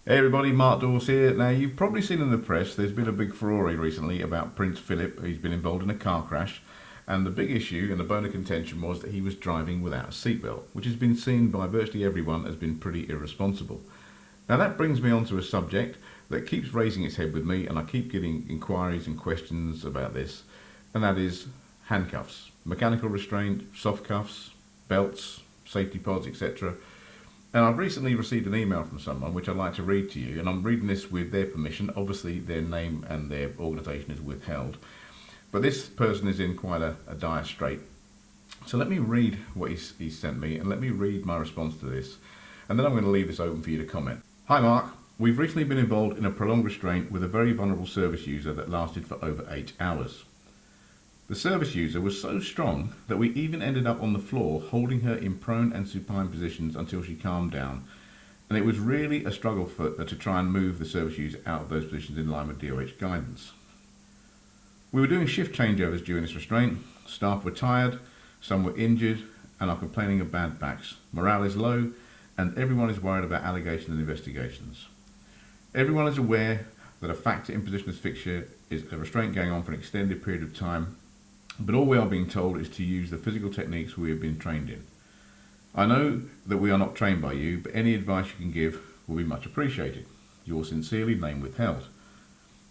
Hey everybody, Mark Dawes here. Now you've probably seen in the press there's been a big furore recently about Prince Philip. He's been involved in a car crash, and the big issue and the bone of contention was that he was driving without a seatbelt, which has been seen by virtually everyone as being pretty irresponsible. Now that brings me on to a subject that keeps raising its head with me, and I keep getting inquiries and questions about this, and that is handcuffs, mechanical restraint, soft cuffs, belts, safety pods, etc. And I've recently received an email from someone which I'd like to read to you, and I'm reading this with their permission. Obviously their name and their organisation is withheld, but this person is in quite a dire strait. So let me read what he sent me, and let me read my response to this, and then I'm going to leave this open for you to comment. Hi Mark, we've recently been involved in a prolonged restraint with a very vulnerable service user that lasted for over 8 hours. The service user was so strong that we even ended up on the floor holding her in prone and supine positions until she calmed down, and it was really a struggle for her to try and move the service user out of those positions in line with DOH guidance. We were doing shift changeovers during this restraint. Staff were tired, some were injured and are complaining of bad backs. Morale is low and everyone is worried about allegations and investigations. Everyone is aware that a factor in positional asphyxia is a restraint going on for an extended period of time, but all we are being told is to use the physical techniques we have been trained in. I know that we are not trained by you, but any advice you can give will be much appreciated. Yours sincerely, name withheld.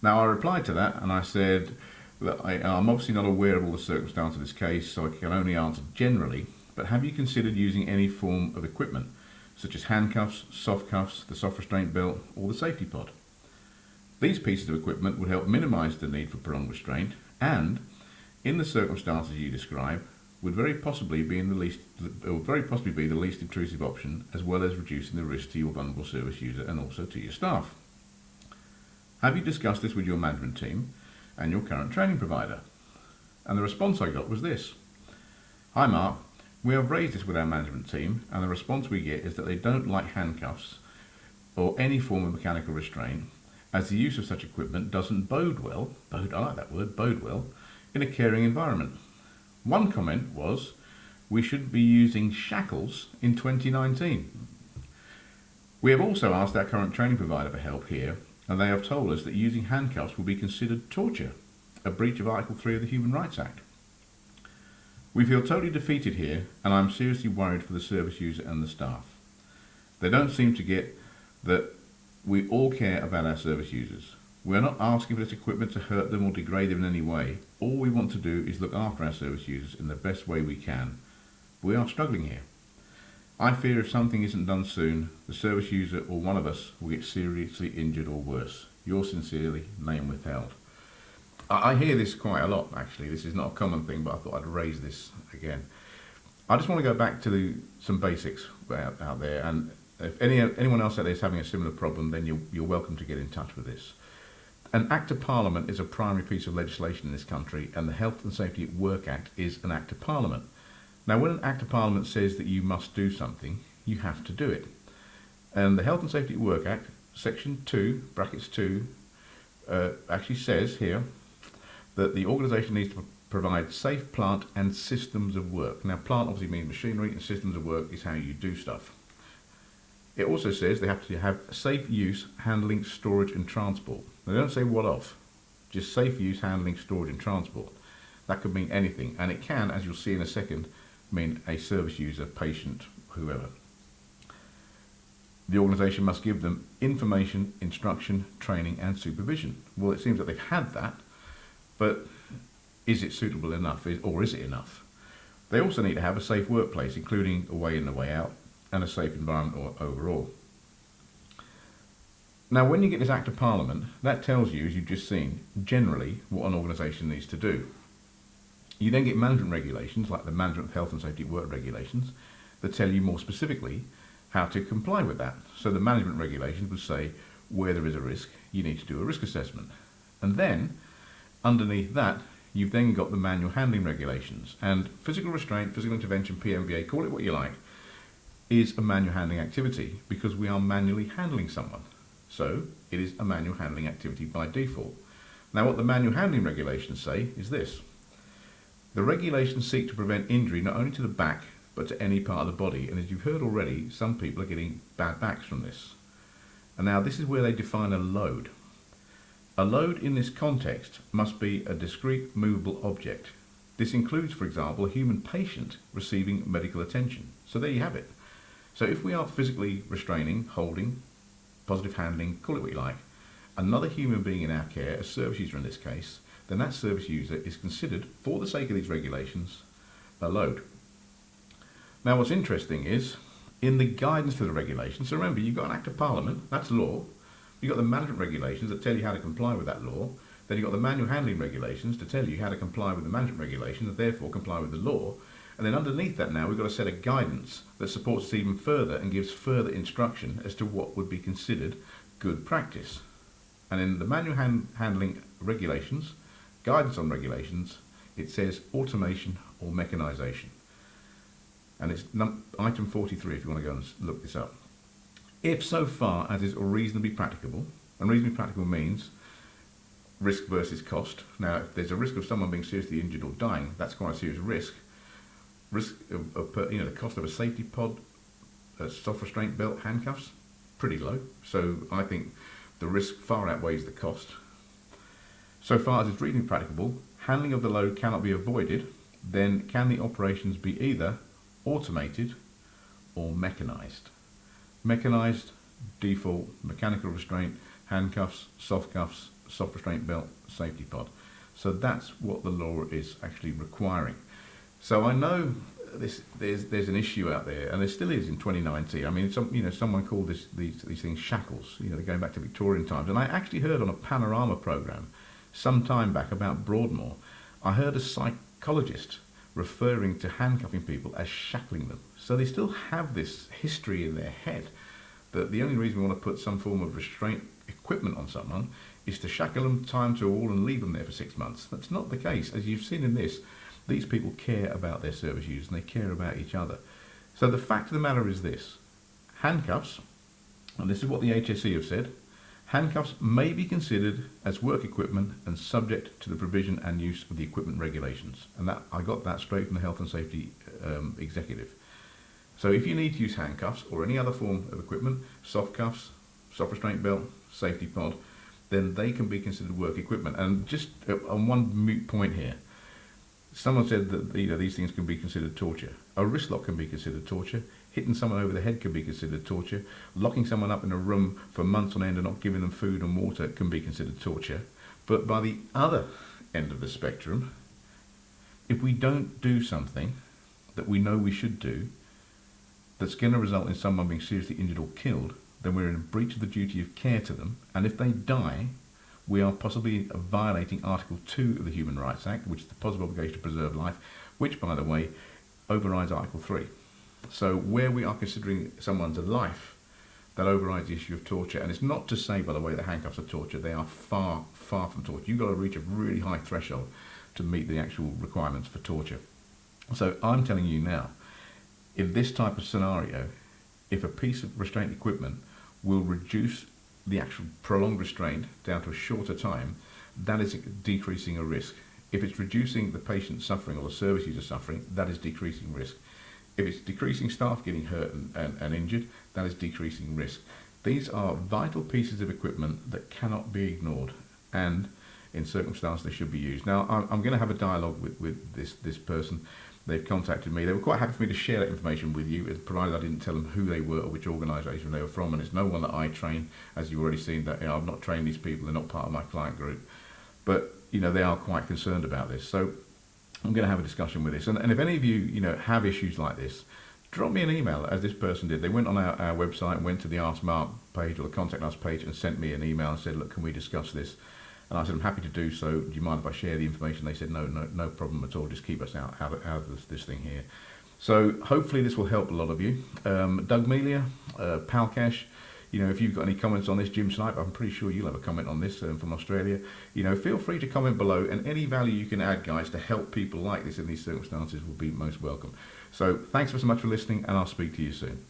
Now I replied to that and I said that I'm obviously not aware of all the circumstances of this case, so I can only answer generally, but have you considered using any form of equipment, such as handcuffs, soft cuffs, the soft restraint belt, or the safety pod? These pieces of equipment would help minimise the need for prolonged restraint and, in the circumstances you describe, would very possibly be the least intrusive option, as well as reducing the risk to your vulnerable service user and also to your staff. Have you discussed this with your management team and your current training provider? And the response I got was this: Hi Mark, we have raised this with our management team, and the response we get is that they don't like handcuffs or any form of mechanical restraint, as the use of such equipment doesn't bode well, I like that word, bode well, in a caring environment. One comment was, we should be using shackles in 2019. We have also asked our current training provider for help here, and they have told us that using handcuffs will be considered torture, a breach of Article 3 of the Human Rights Act. We feel totally defeated here, and I'm seriously worried for the service user and the staff. They don't seem to get that we all care about our service users. We are not asking for this equipment to hurt them or degrade them in any way. All we want to do is look after our service users in the best way we can. We are struggling here. I fear if something isn't done soon, the service user or one of us will get seriously injured or worse. Yours sincerely, name withheld. I hear this quite a lot actually. This is not a common thing, but I thought I'd raise this again. I just want to go back to some basics out there, and if anyone else out there is having a similar problem, then you're welcome to get in touch with this. An Act of Parliament is a primary piece of legislation in this country, and the Health and Safety at Work Act is an Act of Parliament. Now, when an Act of Parliament says that you must do something, you have to do it. And the Health and Safety at Work Act, Section 2, brackets 2, actually says here that the organisation needs to provide safe plant and systems of work. Now, plant obviously means machinery, and systems of work is how you do stuff. It also says they have to have safe use, handling, storage and transport. They don't say what of, just safe use, handling, storage and transport. That could mean anything, and it can, as you'll see in a second, mean a service user, patient, whoever. The organisation must give them information, instruction, training and supervision. Well, it seems that they've had that, but is it suitable enough, or is it enough? They also need to have a safe workplace, including a way in and a way out, and a safe environment overall. Now, when you get this Act of Parliament, that tells you, as you've just seen, generally what an organisation needs to do. You then get management regulations, like the Management of Health and Safety at Work regulations, that tell you more specifically how to comply with that. So the management regulations would say, where there is a risk, you need to do a risk assessment. And then, underneath that, you've then got the manual handling regulations. And physical restraint, physical intervention, PMVA, call it what you like, is a manual handling activity because we are manually handling someone. So it is a manual handling activity by default. Now, what the manual handling regulations say is this: the regulations seek to prevent injury not only to the back but to any part of the body, and as you've heard already, some people are getting bad backs from this. And now this is where they define a load. A load in this context must be a discrete movable object. This includes, for example, a human patient receiving medical attention. So there you have it. So if we are physically restraining, holding, positive handling, call it what you like, another human being in our care, a service user in this case, then that service user is considered, for the sake of these regulations, a load. Now what's interesting is, in the guidance for the regulations, so remember you've got an Act of Parliament, that's law, you've got the management regulations that tell you how to comply with that law, then you've got the manual handling regulations to tell you how to comply with the management regulations and therefore comply with the law, and then underneath that now we've got a set of guidance that supports us even further and gives further instruction as to what would be considered good practice. And in the manual handling regulations, guidance on regulations, it says automation or mechanisation. And it's item 43 if you want to go and look this up. If so far as is reasonably practicable, and reasonably practicable means risk versus cost. Now, if there's a risk of someone being seriously injured or dying, that's quite a serious risk. Risk of the cost of a safety pod, a soft restraint belt, handcuffs, pretty low. So I think the risk far outweighs the cost. So far as it's reasonably practicable, handling of the load cannot be avoided, then can the operations be either automated or mechanised? Mechanised, default, mechanical restraint, handcuffs, soft restraint belt, safety pod. So that's what the law is actually requiring. So I know there's an issue out there, and there still is in 2019. I mean, someone called these things shackles. They're going back to Victorian times. And I actually heard on a Panorama programme some time back about Broadmoor, I heard a psychologist referring to handcuffing people as shackling them. So they still have this history in their head that the only reason we want to put some form of restraint equipment on someone is to shackle them, tie them to a wall and leave them there for 6 months. That's not the case. As you've seen in this, these people care about their service users and they care about each other. So the fact of the matter is this: handcuffs, and this is what the HSE have said, handcuffs may be considered as work equipment and subject to the provision and use of the equipment regulations. And that I got that straight from the Health and Safety Executive. So if you need to use handcuffs or any other form of equipment, soft cuffs, soft restraint belt, safety pod, then they can be considered work equipment. And just on one moot point here, someone said that these things can be considered torture. A wrist lock can be considered torture. Hitting someone over the head can be considered torture. Locking someone up in a room for months on end and not giving them food and water can be considered torture. But by the other end of the spectrum, if we don't do something that we know we should do, that's going to result in someone being seriously injured or killed, then we're in breach of the duty of care to them. And if they die, we are possibly violating Article 2 of the Human Rights Act, which is the positive obligation to preserve life, which, by the way, overrides Article 3. So where we are considering someone's life, that overrides the issue of torture. And it's not to say, by the way, that handcuffs are torture. They are far, far from torture. You've got to reach a really high threshold to meet the actual requirements for torture. So I'm telling you now, in this type of scenario, if a piece of restraint equipment will reduce the actual prolonged restraint down to a shorter time, that is decreasing a risk. If it's reducing the patient's suffering or the service user suffering, that is decreasing risk. If it's decreasing staff getting hurt and injured, that is decreasing risk. These are vital pieces of equipment that cannot be ignored, and in circumstances they should be used. Now, I'm going to have a dialogue with this person. They've contacted me. They were quite happy for me to share that information with you, provided I didn't tell them who they were or which organisation they were from. And it's no one that I train, as you've already seen. That I've not trained these people; they're not part of my client group. But they are quite concerned about this. So I'm going to have a discussion with this. And if any of you have issues like this, drop me an email, as this person did. They went on our website and went to the Ask Mark page or the Contact Us page and sent me an email and said, "Look, can we discuss this?" And I said, "I'm happy to do so. Do you mind if I share the information?" They said, no problem at all. Just keep us out of this thing here. So hopefully this will help a lot of you. Doug Melia, Palcash, if you've got any comments on this, Jim Snipe, I'm pretty sure you'll have a comment on this from Australia. Feel free to comment below, and any value you can add, guys, to help people like this in these circumstances will be most welcome. So thanks so much for listening, and I'll speak to you soon.